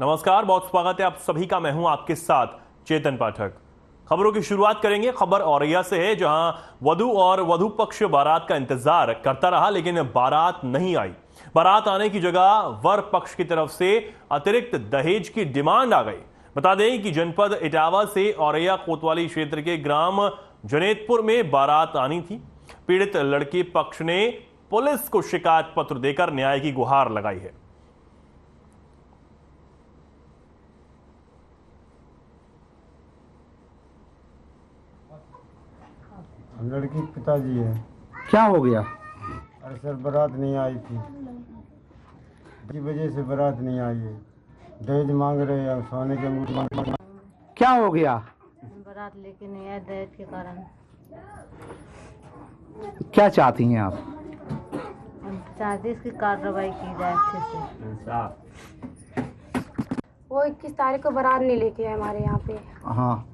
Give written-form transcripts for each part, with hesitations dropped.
नमस्कार, बहुत स्वागत है आप सभी का। मैं हूं आपके साथ चेतन पाठक। खबरों की शुरुआत करेंगे। खबर औरैया से है, जहां वधु और वधु पक्ष बारात का इंतजार करता रहा, लेकिन बारात नहीं आई। बारात आने की जगह वर पक्ष की तरफ से अतिरिक्त दहेज की डिमांड आ गई। बता दें कि जनपद इटावा से औरैया कोतवाली क्षेत्र के ग्राम जनेतपुर में बारात आनी थी। पीड़ित लड़के पक्ष ने पुलिस को शिकायत पत्र देकर न्याय की गुहार लगाई है। लड़की के पिताजी है। क्या हो गया? अरे सर, बारात नहीं आई थी, की वजह से बारात नहीं आई है। दहेज मांग रहे हैं, सोने के अंगूठी मांग। क्या हो गया? बारात लेके नहीं आए दहेज के कारण। क्या चाहती हैं आप? हम चाहते हैं इसकी कार्रवाई की जाए अच्छे से। वो 21 तारीख को बारात नहीं लेके आए हमारे यहाँ पे। हाँ।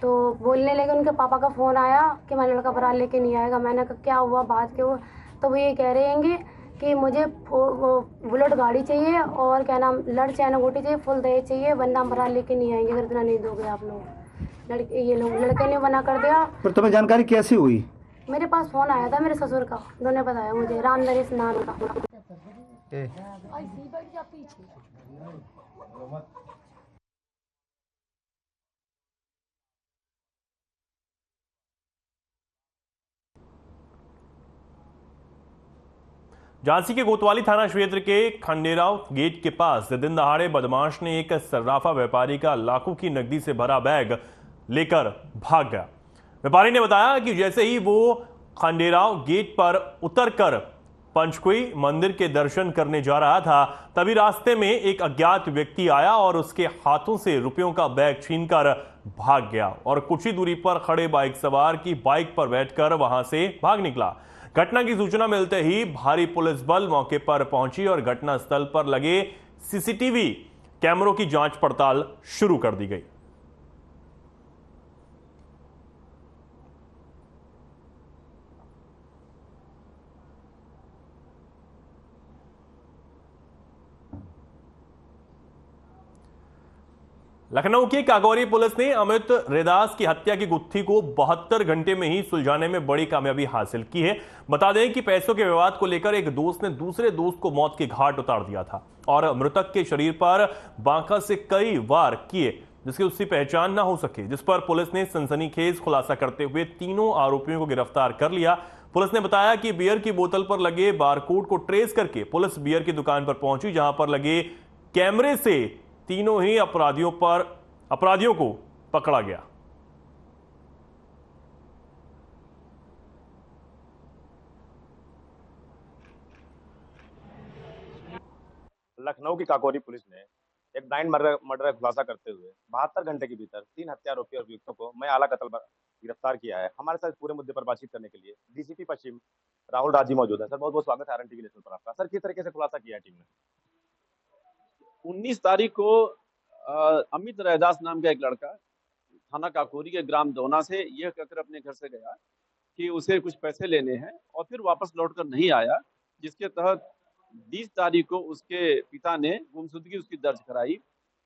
तो बोलने लगे, उनके पापा का फ़ोन आया कि मेरा लड़का बारात लेके नहीं आएगा। मैंने कहा क्या हुआ बात के वो, तो वो ये कह रहे हैं कि मुझे बुलेट गाड़ी चाहिए और क्या नाम लड़ चैन अंगूठी चाहिए, फुल दहेज चाहिए, वरना हम बारात लेके नहीं आएंगे अगर इतना नहीं दोगे आप लोग। लड़के ने मना कर दिया। पर तुम्हें जानकारी कैसे हुई? मेरे पास फ़ोन आया था मेरे ससुर का, उन्होंने बताया मुझे, राम नरेश नाम का। झांसी के कोतवाली थाना क्षेत्र के खंडेराव गेट के पास दिन दहाड़े बदमाश ने एक सर्राफा व्यापारी का लाखों की नकदी से भरा बैग लेकर भाग गया। व्यापारी ने बताया कि जैसे ही वो खंडेराव गेट पर उतरकर पंचकुई मंदिर के दर्शन करने जा रहा था, तभी रास्ते में एक अज्ञात व्यक्ति आया और उसके हाथों से रुपयों का बैग छीनकर भाग गया और कुछ ही दूरी पर खड़े बाइक सवार की बाइक पर बैठकर वहां से भाग निकला। घटना की सूचना मिलते ही भारी पुलिस बल मौके पर पहुंची और घटनास्थल पर लगे सीसीटीवी कैमरों की जांच पड़ताल शुरू कर दी गई। लखनऊ की काकोरी पुलिस ने अमित रेदास की हत्या की गुत्थी को 72 घंटे में ही सुलझाने में बड़ी कामयाबी हासिल की है। बता दें कि पैसों के विवाद को लेकर एक दोस्त ने दूसरे दोस्त को मौत के घाट उतार दिया था और मृतक के शरीर पर बांका से कई वार किए, जिसकी उसकी पहचान ना हो सके, जिस पर पुलिस ने सनसनीखेज खुलासा करते हुए तीनों आरोपियों को गिरफ्तार कर लिया। पुलिस ने बताया कि बियर की बोतल पर लगे बारकोड को ट्रेस करके पुलिस बियर की दुकान पर पहुंची, जहां पर लगे कैमरे से तीनों ही अपराधियों को पकड़ा गया। लखनऊ की काकोरी पुलिस ने एक ब्लाइंड मर्डर का खुलासा करते हुए 72 घंटे के भीतर 3 हत्या आरोपी और अभियुक्तों को मैं आला कत्ल गिरफ्तार किया है। हमारे साथ पूरे मुद्दे पर बातचीत करने के लिए डीसीपी पश्चिम राहुल राज जी मौजूद है। सर, बहुत बहुत स्वागत है आरएन टीवी नेशनल पर आपका। सर, किस तरीके से खुलासा किया है टीम ने? 19 तारीख को अमित रैदास नाम का एक लड़का थाना काकोरी के ग्राम दोना से यह कहकर अपने घर से गया कि उसे कुछ पैसे लेने हैं और फिर वापस लौटकर नहीं आया, जिसके तहत 20 तारीख को उसके पिता ने गुमशुदगी उसकी दर्ज कराई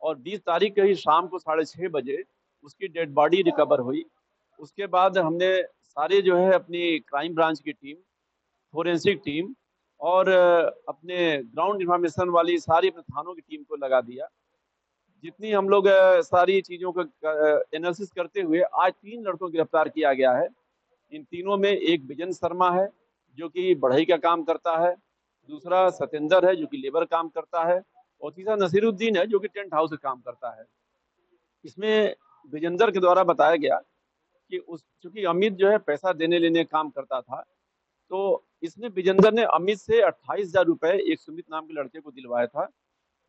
और 20 तारीख के ही शाम को 6:30 बजे उसकी डेड बॉडी रिकवर हुई। उसके बाद हमने सारे जो है अपनी क्राइम ब्रांच की टीम, फोरेंसिक टीम और अपने ग्राउंड इन्फॉर्मेशन वाली सारी अपने थानों की टीम को लगा दिया। जितनी हम लोग सारी चीज़ों का एनालिसिस करते हुए आज 3 लड़कों को गिरफ्तार किया गया है। इन तीनों में एक विजन शर्मा है जो कि बढ़ई का काम करता है, दूसरा सतेंद्र है जो कि लेबर काम करता है और तीसरा नसीरुद्दीन है जो कि टेंट हाउस का काम करता है। इसमें विजेंद्र के द्वारा बताया गया कि चूंकि अमित जो है पैसा देने लेने काम करता था, तो इसने विजेंद्र ने अमित से 28,000 रुपए एक सुमित नाम के लड़के को दिलवाया था,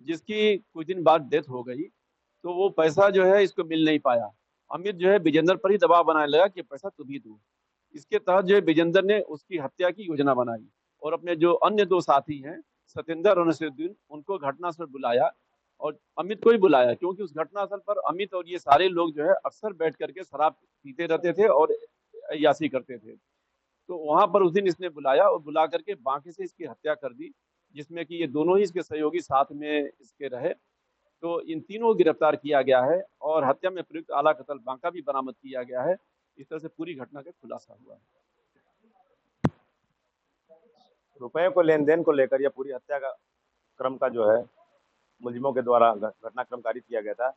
जिसकी कुछ दिन बाद डेथ हो गई। तो वो पैसा जो है इसको मिल नहीं पाया। अमित जो है विजेंद्र पर ही दबाव बनाने लगा कि पैसा तुम ही दो। इसके तहत जो है विजेंद्र ने उसकी हत्या की योजना बनाई और अपने जो अन्य 2 साथी हैं सतेंद्र और नसीरुद्दीन, उनको घटनास्थल बुलाया और अमित को ही बुलाया, क्योंकि उस घटनास्थल पर अमित और ये सारे लोग जो है अक्सर बैठ करके शराब पीते रहते थे और अय्याशी करते थे। तो वहां पर उस दिन इसने बुलाया और बुला करके बाकी से इसकी हत्या कर दी, जिसमें कि ये दोनों ही इसके सहयोगी साथ में इसके रहे। तो इन तीनों को गिरफ्तार किया गया है और हत्या में प्रयुक्त आला कतल बांका भी बरामद किया गया है। इस तरह से पूरी घटना का खुलासा हुआ है। रुपए को लेन देन को लेकर यह पूरी हत्या का क्रम का जो है मुलजिमों के द्वारा घटनाक्रम कारित किया गया था।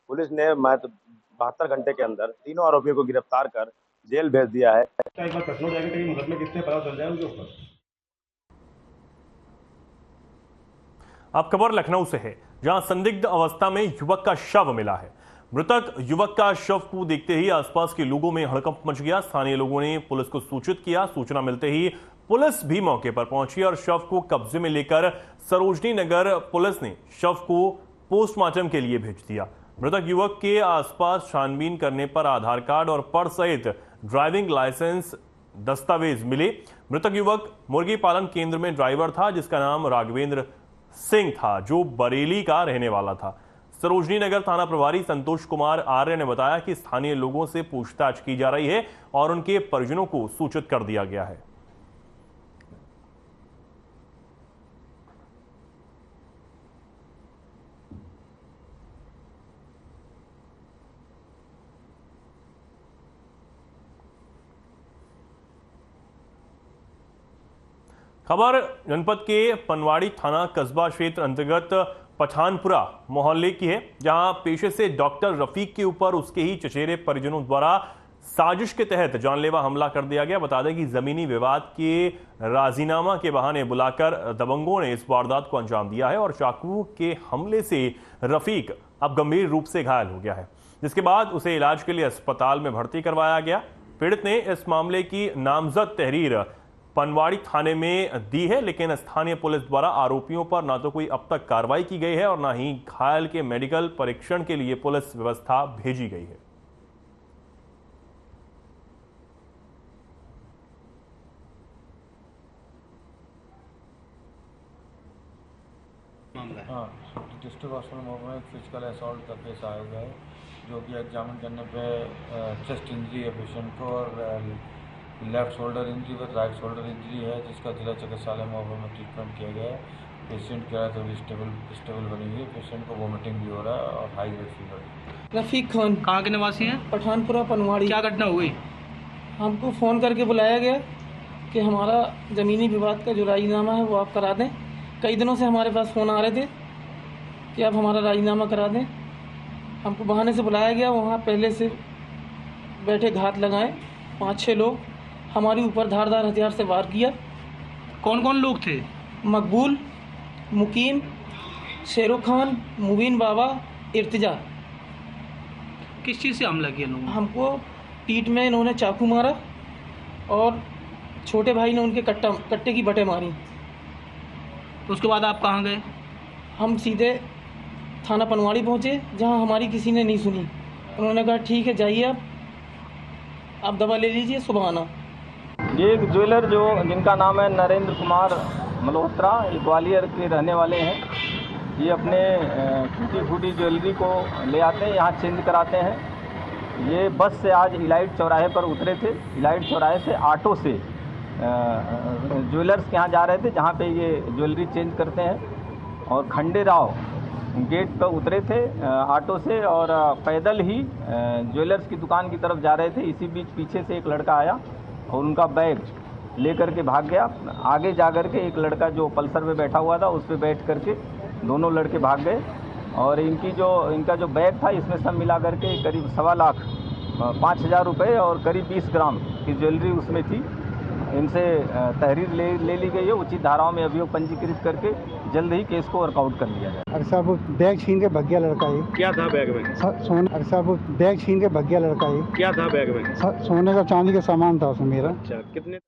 पुलिस ने 72 घंटे के अंदर तीनों आरोपियों को गिरफ्तार कर जेल भेज दिया है। एक बार कथनों जाएंगे कि मुकदमे कितने पता चल जाए उनके ऊपर। अब खबर लखनऊ से है, जहां संदिग्ध अवस्था में युवक का शव मिला है। मृतक युवक का शव को देखते ही आसपास के लोगों में हड़कंप मच गया। स्थानीय लोगों ने पुलिस को सूचित किया। सूचना मिलते ही पुलिस भी मौके पर पहुंची और शव को कब्जे में लेकर सरोजनी नगर पुलिस ने शव को पोस्टमार्टम के लिए भेज दिया। मृतक युवक के आसपास छानबीन करने पर आधार कार्ड और पर्स सहित ड्राइविंग लाइसेंस दस्तावेज मिले। मृतक युवक मुर्गी पालन केंद्र में ड्राइवर था, जिसका नाम राघवेंद्र सिंह था, जो बरेली का रहने वाला था। सरोजनी नगर थाना प्रभारी संतोष कुमार आर्य ने बताया कि स्थानीय लोगों से पूछताछ की जा रही है और उनके परिजनों को सूचित कर दिया गया है। खबर जनपद के पनवाड़ी थाना कस्बा क्षेत्र अंतर्गत पठानपुरा मोहल्ले की है, जहां पेशे से डॉक्टर रफीक के ऊपर उसके ही चचेरे परिजनों द्वारा साजिश के तहत जानलेवा हमला कर दिया गया। बता दें कि जमीनी विवाद के राजीनामा के बहाने बुलाकर दबंगों ने इस वारदात को अंजाम दिया है और चाकू के हमले से रफीक अब गंभीर रूप से घायल हो गया है, जिसके बाद उसे इलाज के लिए अस्पताल में भर्ती करवाया गया। पीड़ित ने इस मामले की नामजद तहरीर पनवाड़ी थाने में दी है, लेकिन स्थानीय पुलिस द्वारा आरोपियों पर ना तो कोई अब तक कार्रवाई की गई है और ना ही घायल के मेडिकल परीक्षण के लिए पुलिस व्यवस्था भेजी गई है। हाँ, डिस्ट्रिक्ट हॉस्पिटल में एक फिजिकल असॉल्ट का केस आया हुआ है, जो कि एग्जामिन करने पे चेस्ट इंजरी है पेशेंट को और लेफ्ट शोल्डर इंजरी व राइट शोल्डर इंजरी है, जिसका जिला चिकित्सालय में ट्रीटमेंट किया गया है। पेशेंट क्या है थोड़ी स्टेबल बनी हुई है। पेशेंट को वोमिटिंग भी हो रहा है और high blood fever. Rafiq Khan कहाँ के निवासी हैं? पठानपुरा पनवाड़ी। क्या घटना हुई? हमको फ़ोन करके बुलाया गया कि हमारा ज़मीनी विवाद का जो राजीनामा है वो आप करा दें। कई दिनों से हमारे पास फ़ोन आ रहे थे कि आप हमारा राजीनामा करा दें। हमको बहाने से बुलाया गया। वहाँ पहले से बैठे घात लगाए 5-6 लोग, हमारे ऊपर धारदार हथियार से वार किया। कौन कौन लोग थे? मकबूल, मुकीम, शेरो खान, मुबीन बाबा, इर्तिजा। किस चीज़ से हमला किया लोगों? हमको पीठ में इन्होंने चाकू मारा और छोटे भाई ने उनके कट्टे की बटें मारी। उसके बाद आप कहाँ गए? हम सीधे थाना पनवाड़ी पहुँचे, जहाँ हमारी किसी ने नहीं सुनी। उन्होंने कहा ठीक है जाइए, आप दवा ले लीजिए, सुबह आना। ये एक ज्वेलर जो जिनका नाम है नरेंद्र कुमार मल्होत्रा, ये ग्वालियर के रहने वाले हैं। ये अपने टूटी फूटी ज्वेलरी को ले आते हैं, यहाँ चेंज कराते हैं। ये बस से आज इलाइट चौराहे पर उतरे थे। इलाइट चौराहे से ऑटो से ज्वेलर्स के यहाँ जा रहे थे, जहाँ पे ये ज्वेलरी चेंज करते हैं, और खंडेराव गेट पर उतरे थे ऑटो से और पैदल ही ज्वेलर्स की दुकान की तरफ जा रहे थे। इसी बीच पीछे से एक लड़का आया और उनका बैग लेकर के भाग गया। आगे जा कर के एक लड़का जो पल्सर में बैठा हुआ था उस पर बैठ करके दोनों लड़के भाग गए और इनका जो बैग था इसमें सब मिला करके करीब 1.25 लाख 5,000 रुपये और करीब 20 ग्राम की ज्वेलरी उसमें थी। इनसे तहरीर ले ली गई है। उचित धाराओं में अभियोग पंजीकृत करके जल्द ही केस को वर्कआउट कर लिया जाए। अरे साहब बैग छीन के भाग गया लड़का ये। क्या था बैग में? सोने। अरे साहब बैग छीन के भाग गया लड़का ये। क्या था बैग में? सोने का चांदी का सामान था उसमें मेरा। अच्छा, कितने?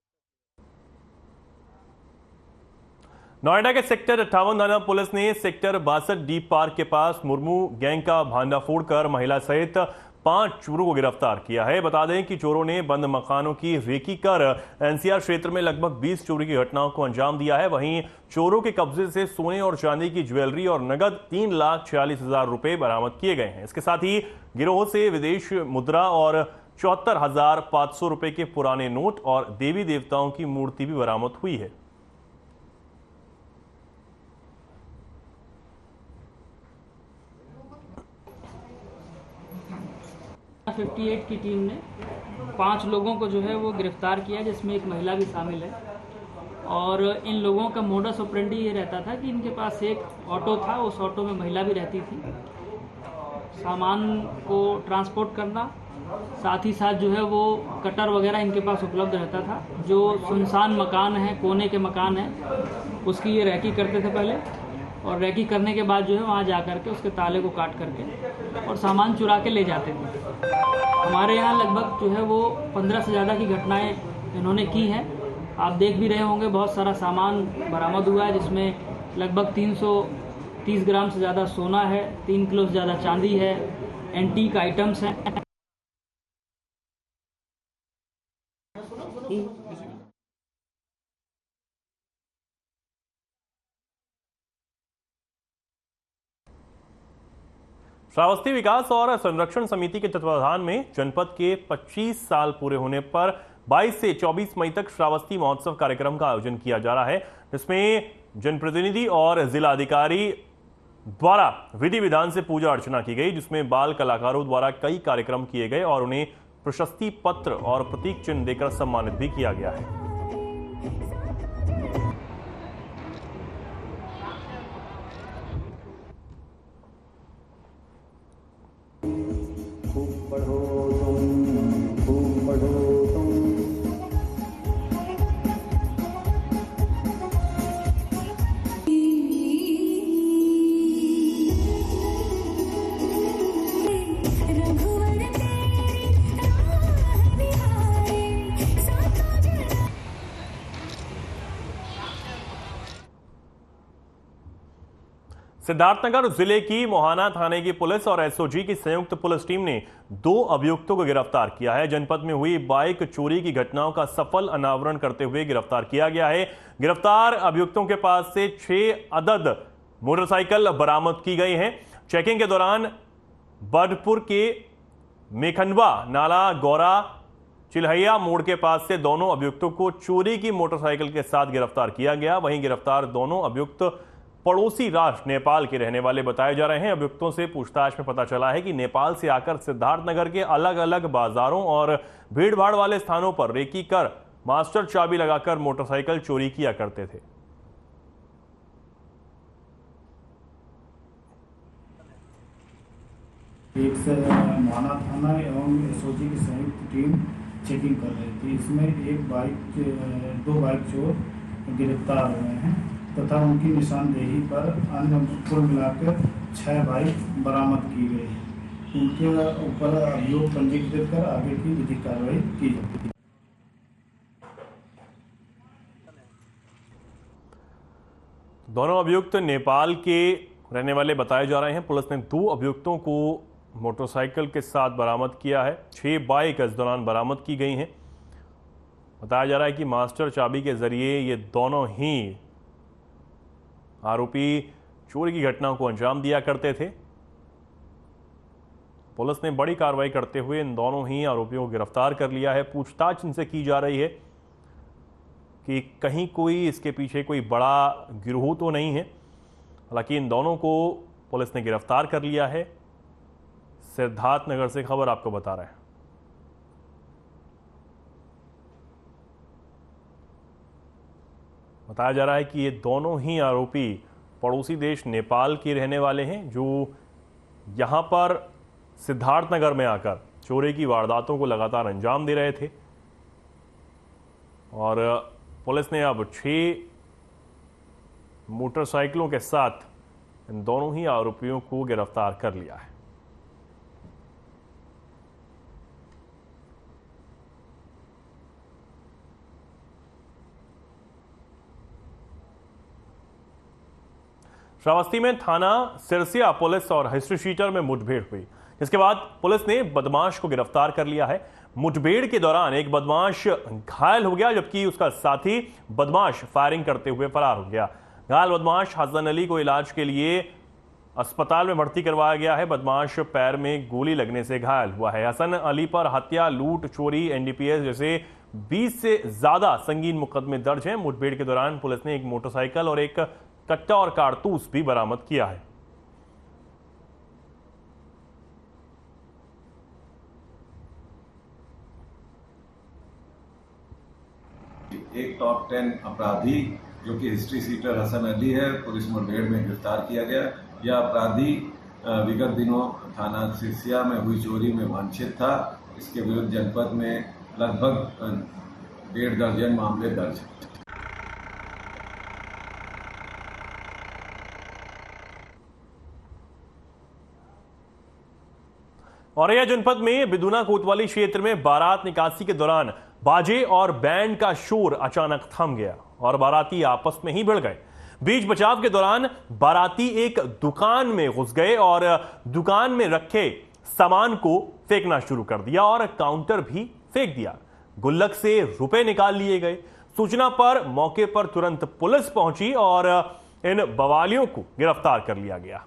नोएडा के सेक्टर 58 थाना पुलिस ने सेक्टर 62 डी पार्क के पास मुर्मू गैंग का भांडाफोड़ कर महिला सहित 5 चोरों को गिरफ्तार किया है। बता दें कि चोरों ने बंद मकानों की रेकी कर एनसीआर क्षेत्र में लगभग 20 चोरी की घटनाओं को अंजाम दिया है। वहीं चोरों के कब्जे से सोने और चांदी की ज्वेलरी और नगद 3,46,000 रुपए बरामद किए गए हैं। इसके साथ ही गिरोह से विदेश मुद्रा और 74,500 रुपए के पुराने नोट और देवी देवताओं की मूर्ति भी बरामद हुई है। 58 की टीम ने 5 लोगों को जो है वो गिरफ्तार किया, जिसमें एक महिला भी शामिल है। और इन लोगों का मोडस ऑपरेंडी ये रहता था कि इनके पास एक ऑटो था, उस ऑटो में महिला भी रहती थी। सामान को ट्रांसपोर्ट करना, साथ ही साथ जो है वो कटर वगैरह इनके पास उपलब्ध रहता था। जो सुनसान मकान है, कोने के मकान है, उसकी ये रैकी करते थे पहले, और रैकी करने के बाद जो है वहाँ जा करके उसके ताले को काट करके और सामान चुरा के ले जाते थे। हमारे यहाँ लगभग जो है वो 15 से ज़्यादा की घटनाएं इन्होंने की हैं। आप देख भी रहे होंगे, बहुत सारा सामान बरामद हुआ है, जिसमें लगभग 330 ग्राम से ज़्यादा सोना है, 3 किलो से ज़्यादा चांदी है, एंटीक आइटम्स हैं। श्रावस्ती विकास और संरक्षण समिति के तत्वावधान में जनपद के 25 साल पूरे होने पर 22 से 24 मई तक श्रावस्ती महोत्सव कार्यक्रम का आयोजन किया जा रहा है, जिसमें जनप्रतिनिधि और जिलाधिकारी द्वारा विधि विधान से पूजा अर्चना की गई, जिसमें बाल कलाकारों द्वारा कई कार्यक्रम किए गए और उन्हें प्रशस्ति पत्र और प्रतीक चिन्ह देकर सम्मानित भी किया गया है। सिद्धार्थनगर जिले की मोहाना थाने की पुलिस और एसओजी की संयुक्त पुलिस टीम ने 2 अभियुक्तों को गिरफ्तार किया है। जनपद में हुई बाइक चोरी की घटनाओं का सफल अनावरण करते हुए गिरफ्तार किया गया है। गिरफ्तार अभियुक्तों के पास से 6 अदद मोटरसाइकिल बरामद की गई हैं। चेकिंग के दौरान बर्डपुर के मेखनवा नाला गौरा चिल्हैया मोड़ के पास से दोनों अभियुक्तों को चोरी की मोटरसाइकिल के साथ गिरफ्तार किया गया। वहीं गिरफ्तार दोनों अभियुक्त पड़ोसी राष्ट्र नेपाल के रहने वाले बताए जा रहे हैं। अभियुक्तों से पूछताछ में पता चला है कि नेपाल से आकर सिद्धार्थनगर के अलग अलग बाजारों और भीड़भाड़ वाले स्थानों पर रेकी कर मास्टर चाबी लगाकर मोटरसाइकिल चोरी किया करते थे। एक से मोहाना थाना एवं एसओजी की संयुक्त टीम चेकिंग कर रही थी। इसमें 2 बाइक चोर गिरफ्तार हुए हैं तथा उनकी निशानदेही पर अन्य कुल मिलाकर 6 बाइक बरामद की गई है। उनके ऊपर अभियोग पंजीकृत कर आगे की विधिक कार्रवाई की जाएगी। दोनों अभियुक्त नेपाल के रहने वाले बताए जा रहे हैं। पुलिस ने 2 अभियुक्तों को मोटरसाइकिल के साथ बरामद किया है। 6 बाइक इस दौरान बरामद की गई हैं। बताया जा रहा है कि मास्टर चाबी के जरिए ये दोनों ही आरोपी चोरी की घटनाओं को अंजाम दिया करते थे। पुलिस ने बड़ी कार्रवाई करते हुए इन दोनों ही आरोपियों को गिरफ्तार कर लिया है। पूछताछ इनसे की जा रही है कि कहीं कोई इसके पीछे कोई बड़ा गिरोह तो नहीं है। हालांकि इन दोनों को पुलिस ने गिरफ्तार कर लिया है। सिद्धार्थनगर से खबर आपको बता रहे हैं। बताया जा रहा है कि ये दोनों ही आरोपी पड़ोसी देश नेपाल के रहने वाले हैं, जो यहां पर सिद्धार्थनगर में आकर चोरी की वारदातों को लगातार अंजाम दे रहे थे। और पुलिस ने अब 6 मोटरसाइकिलों के साथ इन दोनों ही आरोपियों को गिरफ्तार कर लिया है। श्रावस्ती में थाना सिरसिया पुलिस और हिस्ट्री शीटर में मुठभेड़ हुई, जिसके बाद पुलिस ने बदमाश को गिरफ्तार कर लिया है। मुठभेड़ के दौरान एक बदमाश घायल हो गया, जबकि उसका साथी बदमाश फायरिंग करते हुए फरार हो गया। घायल बदमाश हसन अली को इलाज के लिए अस्पताल में भर्ती करवाया गया है। बदमाश पैर में गोली लगने से घायल हुआ है। हसन अली पर हत्या, लूट, चोरी, एनडीपीएस जैसे 20 से ज्यादा संगीन मुकदमे दर्ज हैं। मुठभेड़ के दौरान पुलिस ने एक मोटरसाइकिल और एक कट्टा और कारतूस भी बरामद किया है। एक टॉप 10 अपराधी जो कि हिस्ट्री सीटर हसन अली है, पुलिस मुठभेड़ में गिरफ्तार किया गया। यह अपराधी विगत दिनों थाना सिरसिया में हुई चोरी में वांछित था। इसके विरुद्ध जनपद में लगभग 1.5 दर्जन मामले दर्ज हैं। औरैया जनपद में बिदुना कोतवाली क्षेत्र में बारात निकासी के दौरान बाजे और बैंड का शोर अचानक थम गया और बाराती आपस में ही भिड़ गए। बीच बचाव के दौरान बाराती एक दुकान में घुस गए और दुकान में रखे सामान को फेंकना शुरू कर दिया और काउंटर भी फेंक दिया। गुल्लक से रुपए निकाल लिए गए। सूचना पर मौके पर तुरंत पुलिस पहुंची और इन बवालियों को गिरफ्तार कर लिया गया।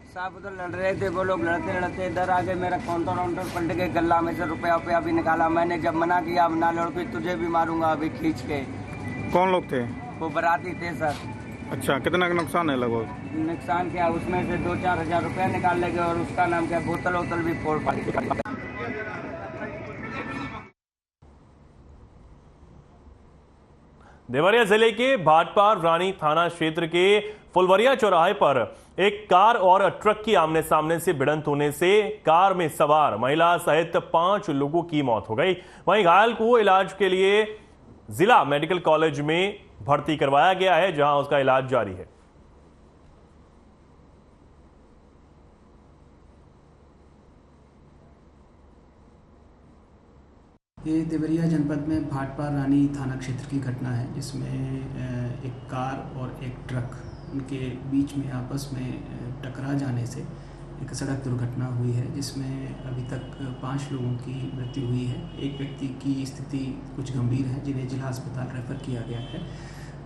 साहब उधर लड़ रहे थे, वो लोग लड़ते लड़ते इधर आ गए। मेरा काउंटर पलट गए, गल्ला में से रुपया भी निकाला। मैंने जब मना किया, अब ना लड़के तुझे भी मारूंगा अभी खींच के। कौन लोग थे? वो बाराती थे सर। अच्छा, कितना का नुकसान है लगभग? नुकसान क्या, उसमें से 2-4 हजार रुपया निकाल लेंगे और उसका नाम क्या, बोतल वोतल भी फोड़ पड़ी। देवरिया जिले के भाटपार रानी थाना क्षेत्र के फुलवरिया चौराहे पर एक कार और ट्रक की आमने सामने से भिड़ंत होने से कार में सवार महिला सहित 5 लोगों की मौत हो गई। वहीं घायल को इलाज के लिए जिला मेडिकल कॉलेज में भर्ती करवाया गया है, जहां उसका इलाज जारी है। ये देवरिया जनपद में भाटपार रानी थाना क्षेत्र की घटना है, जिसमें एक कार और एक ट्रक उनके बीच में आपस में टकरा जाने से एक सड़क दुर्घटना हुई है, जिसमें अभी तक 5 लोगों की मृत्यु हुई है। एक व्यक्ति की स्थिति कुछ गंभीर है, जिन्हें जिला अस्पताल रेफर किया गया है।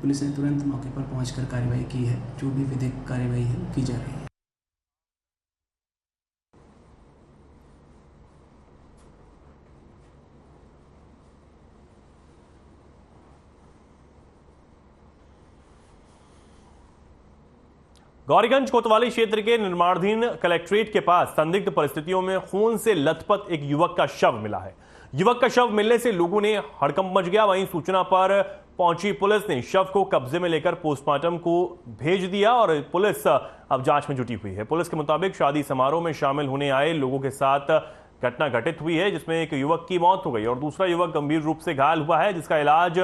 पुलिस ने तुरंत मौके पर पहुंचकर कार्रवाई की है। जो भी विधिक कार्रवाई है वो की जा रही है। गौरीगंज कोतवाली क्षेत्र के निर्माणाधीन कलेक्ट्रेट के पास संदिग्ध परिस्थितियों में खून से लथपथ एक युवक का शव मिला है। युवक का शव मिलने से लोगों ने हड़कंप मच गया। वहीं सूचना पर पहुंची पुलिस ने शव को कब्जे में लेकर पोस्टमार्टम को भेज दिया और पुलिस अब जांच में जुटी हुई है। पुलिस के मुताबिक शादी समारोह में शामिल होने आए लोगों के साथ घटना घटित हुई है, जिसमें एक युवक की मौत हो गई और दूसरा युवक गंभीर रूप से घायल हुआ है, जिसका इलाज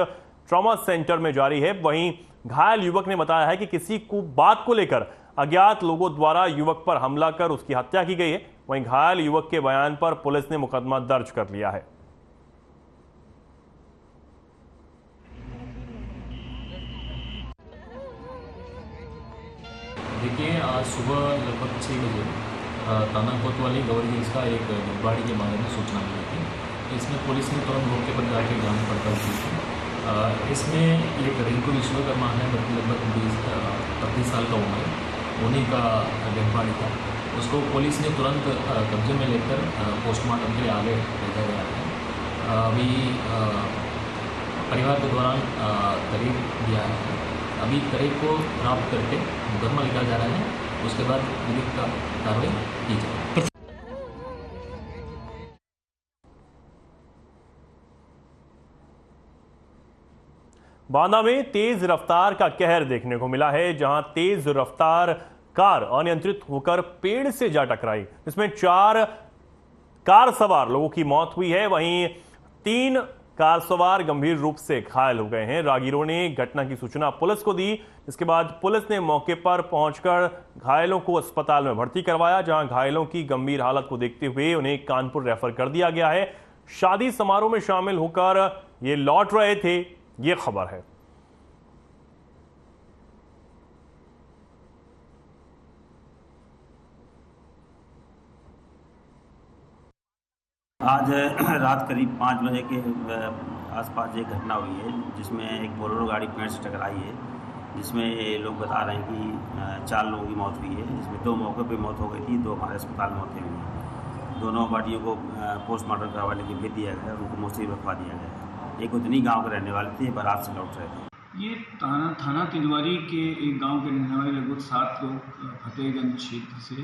ट्रॉमा सेंटर में जारी है। वहीं घायल युवक ने बताया है कि किसी को बात को लेकर अज्ञात लोगों द्वारा युवक पर हमला कर उसकी हत्या की गई है। वहीं घायल युवक के बयान पर पुलिस ने मुकदमा दर्ज कर लिया है। देखिए, आज सुबह लगभग 6 बजे थाना कोतवाली गौरीगंज का एक बाड़ी के बारे में सूचना मिली थी। इसमें पुलिस ने तुरंत मौके पर जाकर जांच पड़ताल की थी। इसमें एक रिंकू विश्वकर्मा है, लगभग 30 साल का उम्र है, उन्हीं का डेड बॉडी था। उसको पुलिस ने तुरंत कब्जे में लेकर पोस्टमार्टम के लिए आगे भेजा गया है। अभी परिवार के दौरान करीब दिया है। अभी करीब को प्राप्त करके मुकदमा लिखा जा रहा है, उसके बाद विधिक कार्रवाई की जाएगी। बांदा में तेज रफ्तार का कहर देखने को मिला है, जहां तेज रफ्तार कार अनियंत्रित होकर पेड़ से जा टकराई, जिसमें 4 कार सवार लोगों की मौत हुई है। वहीं 3 कार सवार गंभीर रूप से घायल हो गए हैं। राहगीरों ने घटना की सूचना पुलिस को दी, इसके बाद पुलिस ने मौके पर पहुंचकर घायलों को अस्पताल में भर्ती करवाया, जहां घायलों की गंभीर हालत को देखते हुए उन्हें कानपुर रेफर कर दिया गया है। शादी समारोह में शामिल होकर ये लौट रहे थे, ये खबर है। आज रात करीब 5 बजे के आसपास एक घटना हुई है, जिसमें एक बोलेरो गाड़ी पेड़ से टकराई है, जिसमें लोग बता रहे हैं कि 4 लोगों की मौत हुई है, जिसमें 2 मौके पे मौत हो गई थी, 2 हमारे अस्पताल में मौतें हुई हैं। दोनों बॉडियों को पोस्टमार्टम करवाने के लिए भेज दिया गया, उनको मोर्चरी रखवा दिया गया। एक उतनी गांव के रहने वाले थे, बारात से लौट रहे थे। ये थाना तिलवारी के एक गांव के रहने वाले लगभग 7 लोग फतेहगंज क्षेत्र से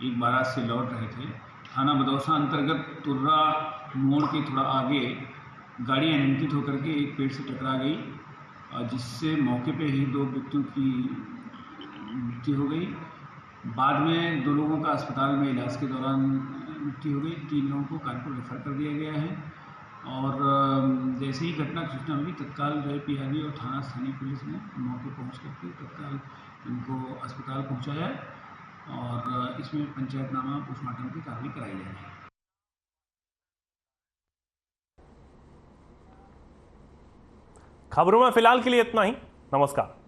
एक बारात से लौट रहे थे। थाना बदौसा अंतर्गत तुर्रा मोड़ के थोड़ा आगे गाड़ी अनियंत्रित होकर के एक पेड़ से टकरा गई, जिससे मौके पे ही 2 व्यक्तियों की मृत्यु हो गई। बाद में 2 लोगों का अस्पताल में इलाज के दौरान मृत्यु हो गई। 3 लोगों को कानपुर रेफर कर दिया गया है और जैसे ही घटना की सूचना मिली तत्काल पीआरबी और थाना स्थानीय पुलिस ने मौके पहुंच करके तत्काल उनको अस्पताल पहुंचाया और इसमें पंचायतनामा पोस्टमार्टम की कार्रवाई कराई जा रही है। खबरों में फिलहाल के लिए इतना ही। नमस्कार।